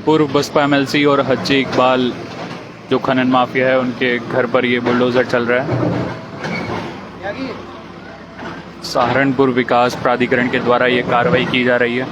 पूर्व बसपा एमएलसी और हज्जी इकबाल जो खनन माफिया है उनके घर पर ये बुलडोजर चल रहा है। सहारनपुर विकास प्राधिकरण के द्वारा ये कार्रवाई की जा रही है।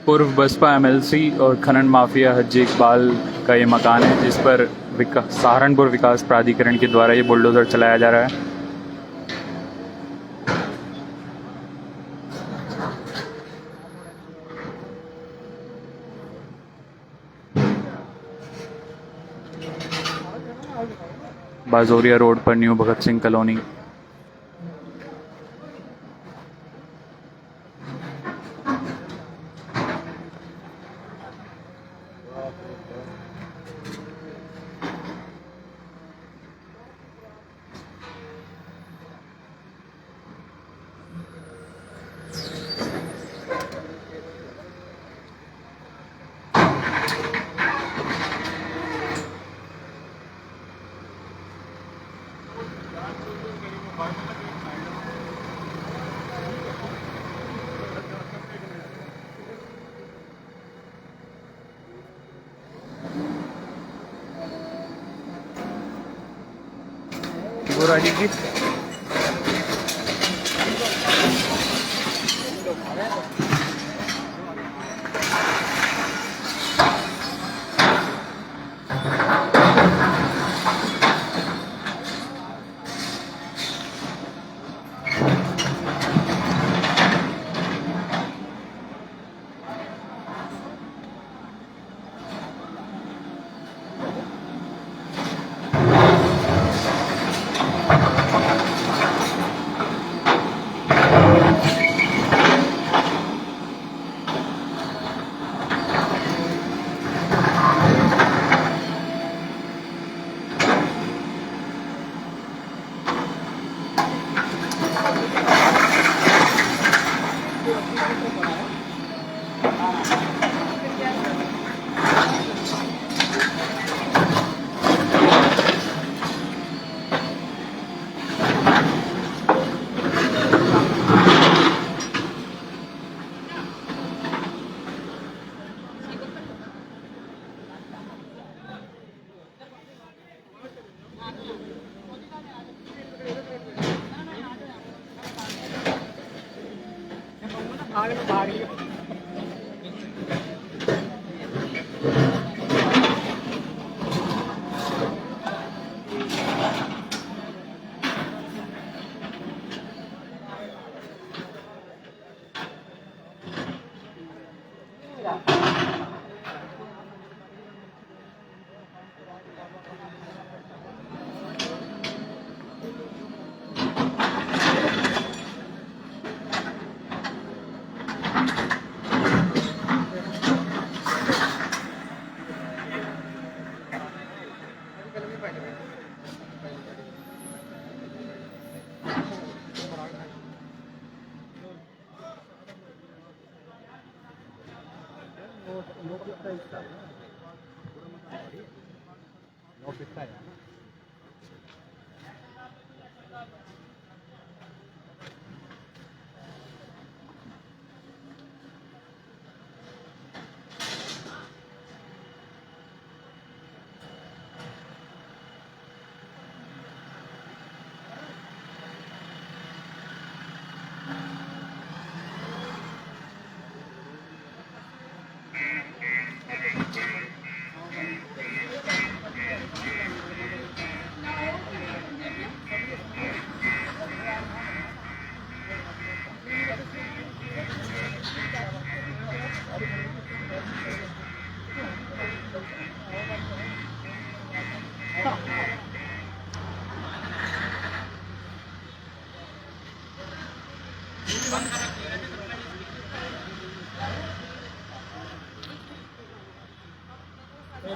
पूर्व बसपा एमएलसी और खनन माफिया हज्जी इकबाल का ये मकान है जिस पर सहारनपुर विकास प्राधिकरण के द्वारा ये बुलडोजर चलाया जा रहा है। बाजोरिया रोड पर न्यू भगत सिंह कॉलोनी। राजी की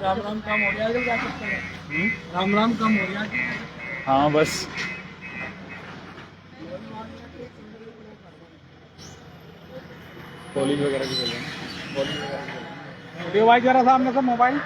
राम राम काम हो गया क्या सकते हैं? राम राम काम हो गया। हाँ बस कॉलेज वगैरह की चल रही है। वीडियो भाई जरा सामने से मोबाइल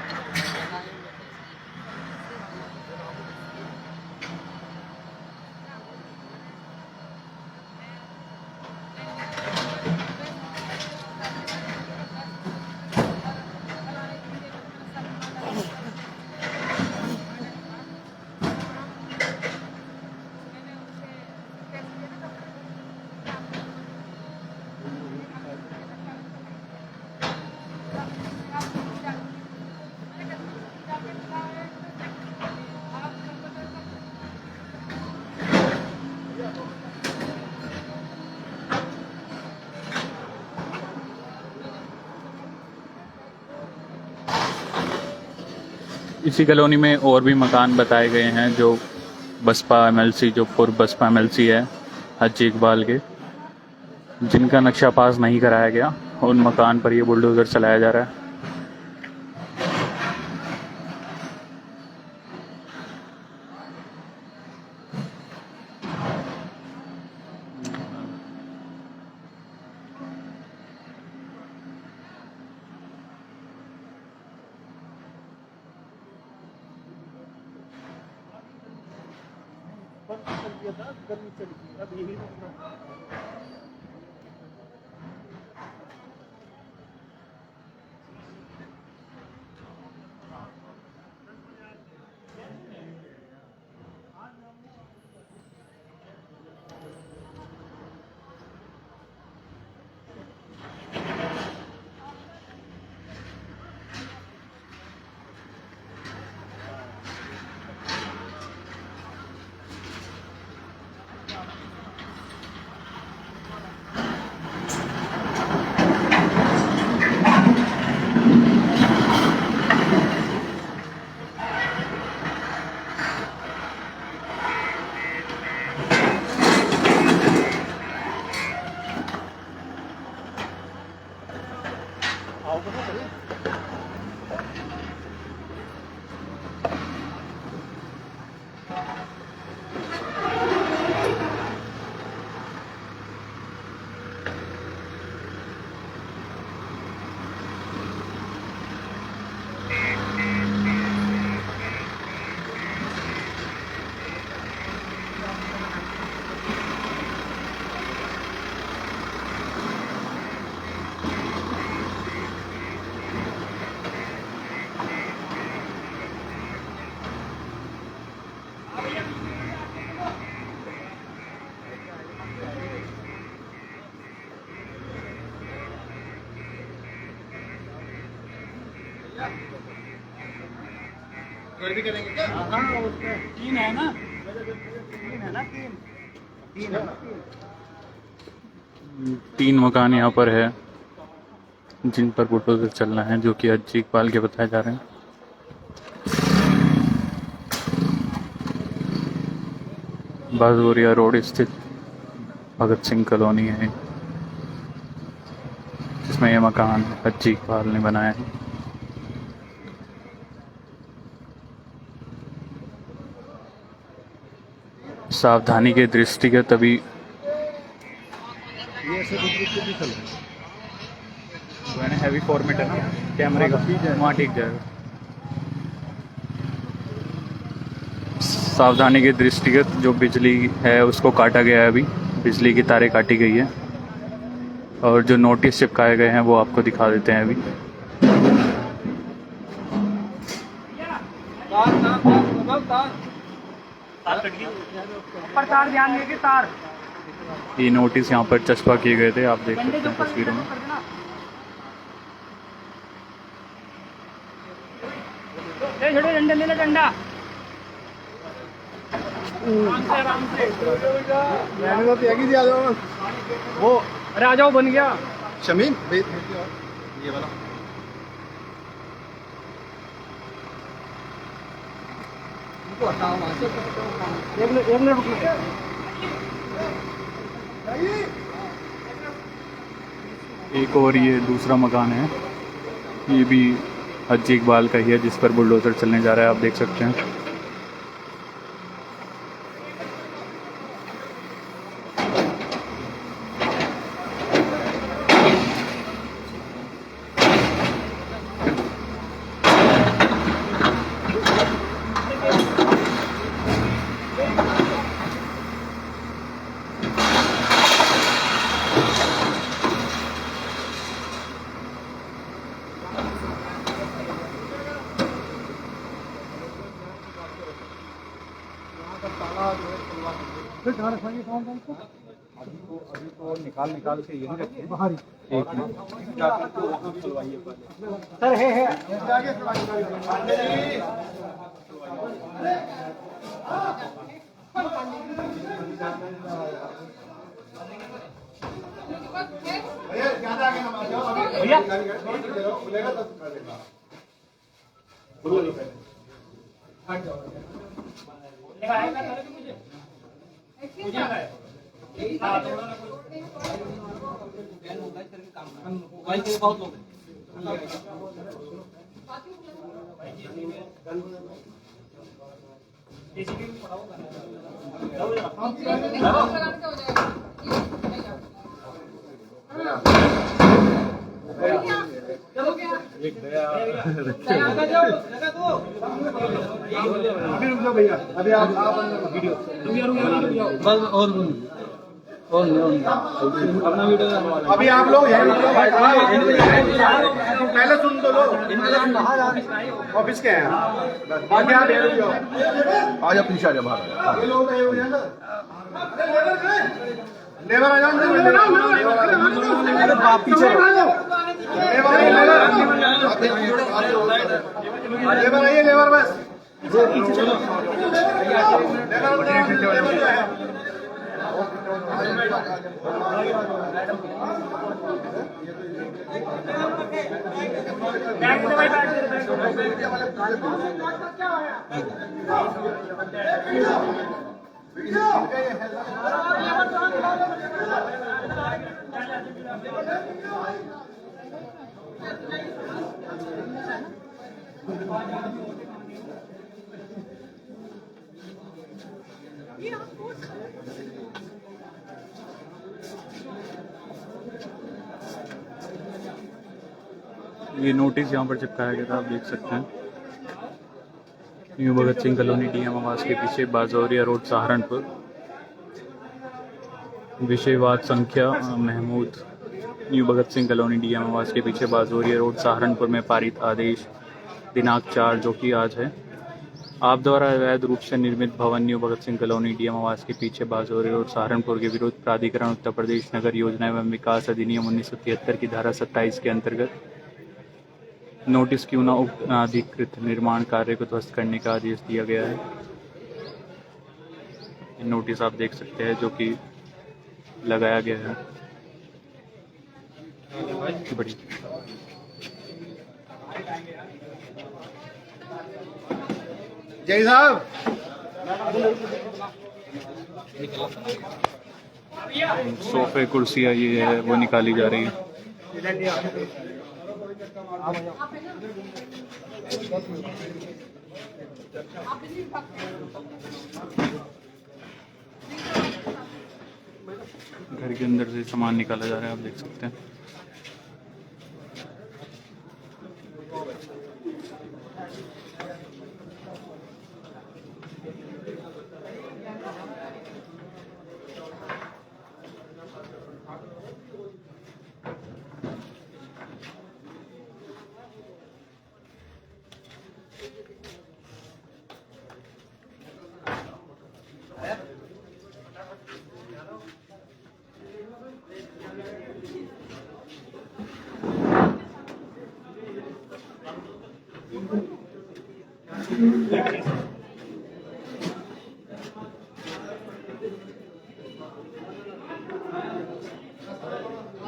इसी कॉलोनी में और भी मकान बताए गए हैं जो बसपा एमएलसी, जो पूर्व बसपा एमएलसी है हाजी इकबाल के, जिनका नक्शा पास नहीं कराया गया। उन मकान पर ये बुलडोज़र चलाया जा रहा है। गर्मी चली गई अब यही भी करेंगे क्या? हाँ उसमें 3 है ना, 3 है ना, 3 है ना, 3 मकान यहाँ पर है जिन पर बुलडोज़र चलना है, जो कि हाजी इकबाल के बताए जा रहे हैं। बाजोरिया रोड स्थित भगत सिंह कॉलोनी है जिसमें यह मकान हाजी इकबाल ने बनाया है। सावधानी के दृष्टिगत अभी ये ऐसे हैवी फॉर्मेट है ना। कैमरे का वहाँ ठीक जाएगा। सावधानी के दृष्टिगत जो बिजली है उसको काटा गया है, अभी बिजली की तारें काटी गई है और जो नोटिस चिपकाए गए हैं वो आपको दिखा देते हैं अभी। ऊपर तार ध्यान देके तार ये नोटिस यहाँ पर चस्पा किए गए थे, आप देख सकते हैं तस्वीरों में। छोटे डंडे ले ले डंडा आराम से वो अरे आ जाओ बन गया शमीम ये वाला एक मिनट रुकिए। एक और ये दूसरा मकान है, ये भी हज्जी इकबाल का ही है जिस पर बुलडोजर चलने जा रहा है, आप देख सकते हैं। अभी तो निकाल के यही रखे बाहर ही। एक सर है भैया मोबाइल के बहुत लोग भैया अभी आप वीडियो बस और अपना वीडियो अभी आप लोग पहले सुन तो लो, ऑफिस के हैं बाकी आप आ जाओ पीछे आ जाओ बाहर लेबर आ जाओ पीछे लेबर आइए लेबर बस ये नोटिस यहाँ पर चिपकाया गया था, आप देख सकते हैं। New Bhagat Singh colony DM आवास के पीछे बाजौरिया रोड सहारनपुर। विषयवाद संख्या Mahmood. New Bhagat Singh colony DM आवास के पीछे बाजौरिया रोड सहारनपुर में पारित आदेश दिनांक 4 जो कि आज है। आप द्वारा अवैध रूप से निर्मित भवन new Bhagat Singh colony DM आवास के पीछे बाजौरी रोड सहारनपुर के विरुद्ध प्राधिकरण उत्तर प्रदेश नगर योजना एवं विकास अधिनियम 1973 की धारा 27 के अंतर्गत नोटिस क्यों न उक्त अनाधिकृत निर्माण कार्य को ध्वस्त करने का आदेश दिया गया है। नोटिस आप देख सकते हैं जो कि लगाया गया है। बड़ी जय साहब सोफे कुर्सियाँ ये है वो निकाली जा रही है। घर के अंदर से सामान निकाला जा रहा है, आप देख सकते हैं।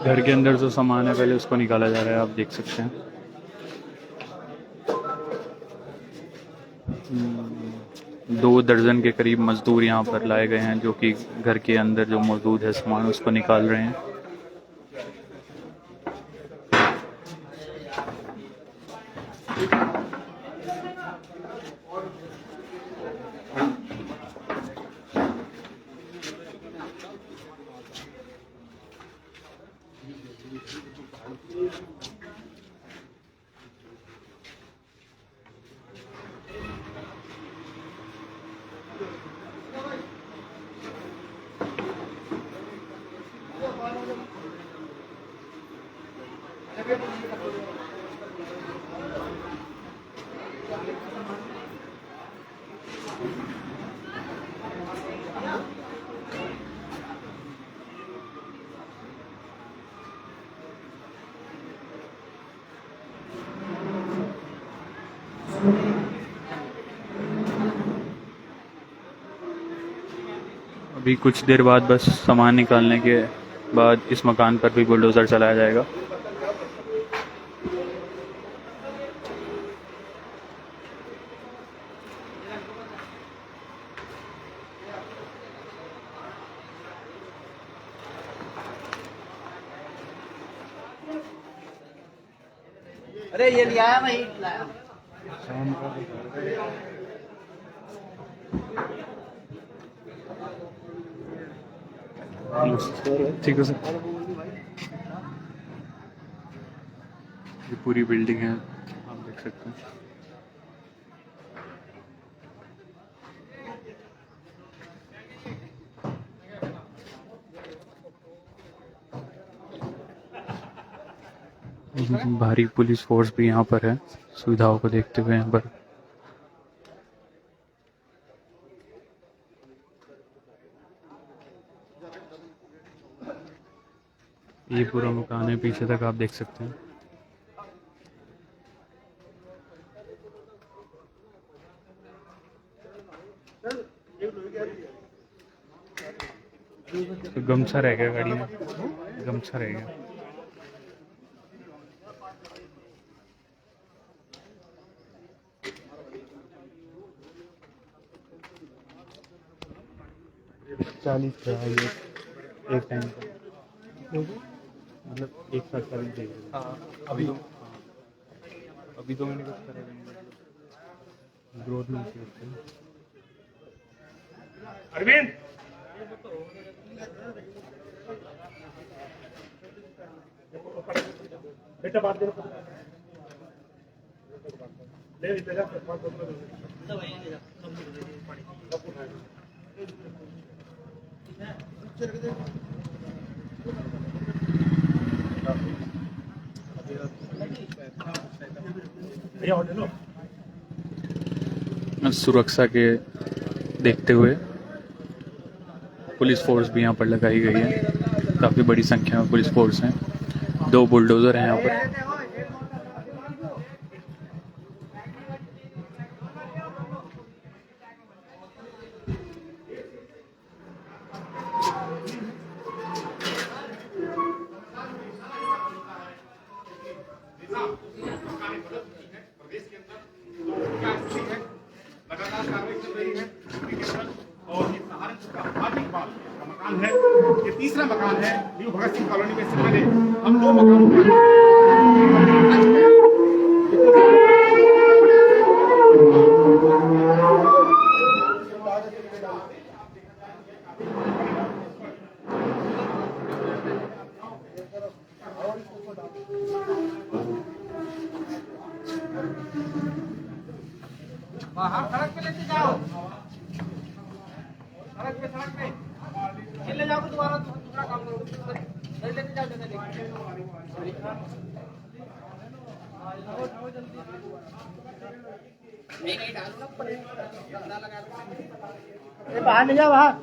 घर के अंदर जो सामान है पहले उसको निकाला जा रहा है, आप देख सकते हैं। 2 दर्जन के करीब मजदूर यहाँ पर लाए गए हैं, जो कि घर के अंदर जो मौजूद है सामान उसको निकाल रहे हैं। अभी कुछ देर बाद बस सामान निकालने के बाद इस मकान पर भी बुलडोज़र चलाया जाएगा। अरे ये लिया है वही लाया। ठीक है सर। ये पूरी बिल्डिंग है, आप देख सकते हैं। भारी पुलिस फोर्स भी यहाँ पर है, सुविधाओं को देखते हुए यहाँ पर। ये पूरा मकान है, पीछे तक आप देख सकते हैं। तो गमछा रह गया गाड़ी में, गमछा रह गया। चालीस का है ये एक टाइम का, मतलब एक साथ 40 देगा। अभी तो मैंने कुछ करा नहीं, ग्रोथ नहीं थी उससे। अरविंद बेटा बात करो ले जा सुरक्षा के देखते हुए पुलिस फोर्स भी यहाँ पर लगाई गई है, काफ़ी बड़ी संख्या में पुलिस फोर्स हैं। 2 बुलडोज़र हैं यहाँ पर। मकान है, ये तीसरा मकान है न्यू भगत सिंह कॉलोनी में। इससे पहले हम 2 मकान हाँ सड़क पे लेते जाओ, सड़क पे फिर ले जाओ दोबारा दूसरा काम करो, नहीं लेते जाओ जगह नहीं डालना पड़ेगा, बाहर ले जाओ बाहर।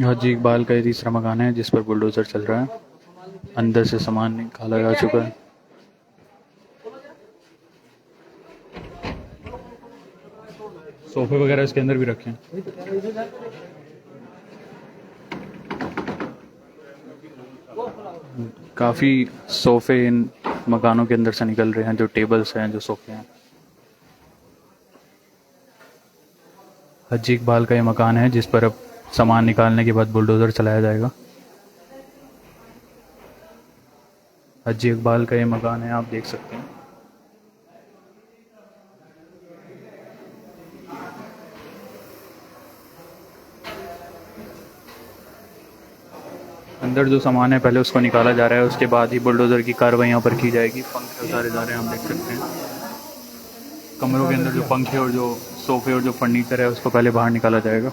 हाजी इकबाल का ये तीसरा मकान है जिस पर बुलडोजर चल रहा है। अंदर से सामान निकाला जा चुका है। सोफे वगैरह इसके अंदर भी रखे हैं। काफ़ी सोफे इन मकानों के अंदर से निकल रहे हैं, जो टेबल्स हैं, जो सोफे हैं। हाजी इकबाल का ये मकान है जिस पर अब सामान निकालने के बाद बुलडोज़र चलाया जाएगा। हाजी इकबाल का ये मकान है, आप देख सकते हैं। अंदर जो सामान है पहले उसको निकाला जा रहा है, उसके बाद ही बुलडोज़र की कार्रवाई यहाँ पर की जाएगी। पंखे उतारे जा रहे हैं, आप देख सकते हैं। कमरों के अंदर जो पंखे और जो सोफे और जो फर्नीचर है उसको पहले बाहर निकाला जाएगा।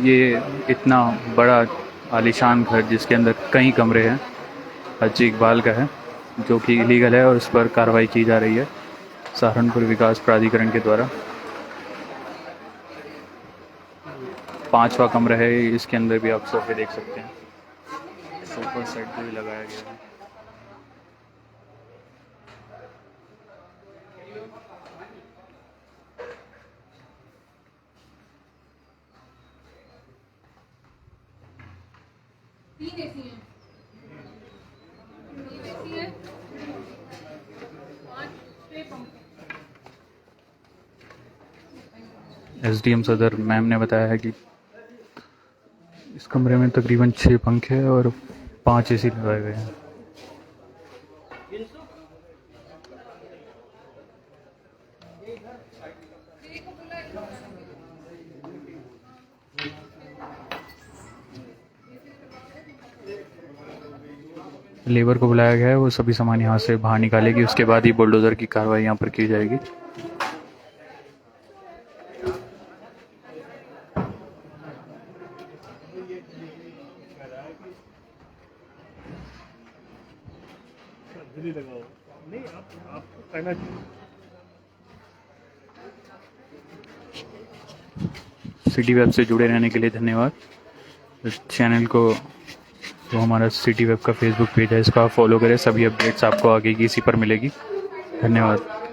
ये इतना बड़ा आलीशान घर जिसके अंदर कई कमरे हैं हाजी इकबाल का है, जो कि इलीगल है और उस पर कार्रवाई की जा रही है सहारनपुर विकास प्राधिकरण के द्वारा। 5वां कमरा है, इसके अंदर भी आप सोफे देख सकते हैं। सोफा सेट भी लगाया गया है। तीन एसी हैं, तीन एसी है, 5 पंखे। एसडीएम सदर मैम ने बताया है कि इस कमरे में तकरीबन 6 पंखे हैं और 5 एसी लगाए गए हैं। लेबर को बुलाया गया है, वो सभी सामान यहाँ से बाहर निकालेगी, उसके बाद ही बुलडोज़र की कार्रवाई यहाँ पर की जाएगी। सिटी वेब से जुड़े रहने के लिए धन्यवाद। इस चैनल को, जो हमारा सिटी वेब का फेसबुक पेज है, इसको आप फॉलो करें। सभी अपडेट्स आपको आगे की इसी पर मिलेगी। धन्यवाद।